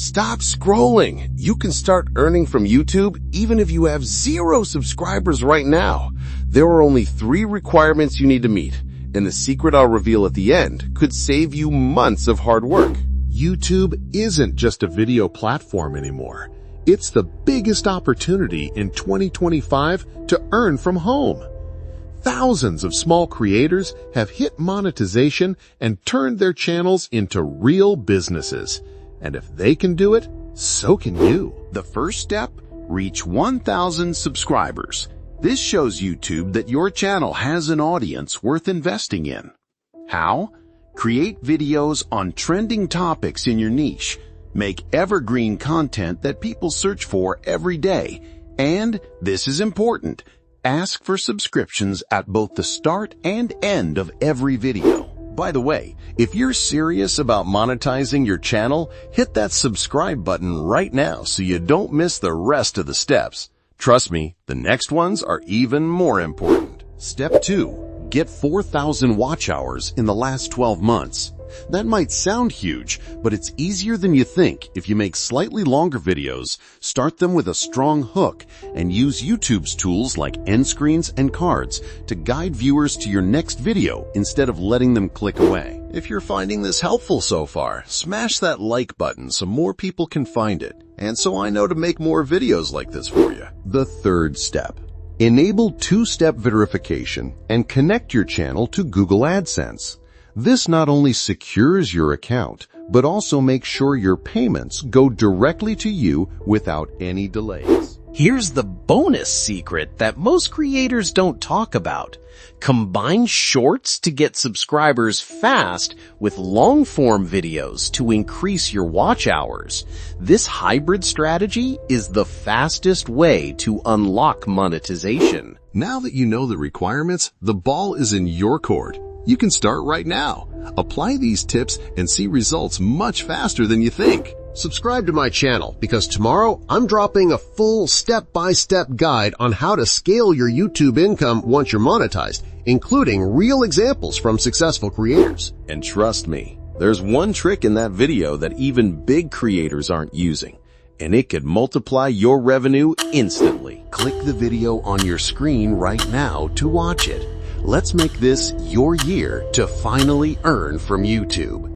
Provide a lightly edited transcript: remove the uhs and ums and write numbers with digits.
Stop scrolling. You can start earning from YouTube even if you have 0 subscribers right now. There are only 3 requirements you need to meet, and the secret I'll reveal at the end could save you months of hard work. YouTube isn't just a video platform anymore. It's the biggest opportunity in 2025 to earn from home. Thousands of small creators have hit monetization and turned their channels into real businesses. And if they can do it, so can you. The first step, reach 1,000 subscribers. This shows YouTube that your channel has an audience worth investing in. How? Create videos on trending topics in your niche. Make evergreen content that people search for every day. And, this is important, ask for subscriptions at both the start and end of every video. By the way, if you're serious about monetizing your channel, hit that subscribe button right now so you don't miss the rest of the steps. Trust me, the next ones are even more important. Step 2. Get 4,000 watch hours in the last 12 months. That might sound huge, but it's easier than you think if you make slightly longer videos, start them with a strong hook, and use YouTube's tools like end screens and cards to guide viewers to your next video instead of letting them click away. If you're finding this helpful so far, smash that like button so more people can find it, and so I know to make more videos like this for you. The third step. Enable 2-step verification and connect your channel to Google AdSense. This not only secures your account, but also makes sure your payments go directly to you without any delays. Here's the bonus secret that most creators don't talk about. Combine shorts to get subscribers fast with long-form videos to increase your watch hours. This hybrid strategy is the fastest way to unlock monetization. Now that you know the requirements, the ball is in your court. You can start right now. Apply these tips and see results much faster than you think. Subscribe to my channel because tomorrow I'm dropping a full step-by-step guide on how to scale your YouTube income once you're monetized, including real examples from successful creators. And trust me, there's one trick in that video that even big creators aren't using, and it could multiply your revenue instantly. Click the video on your screen right now to watch it. Let's make this your year to finally earn from YouTube.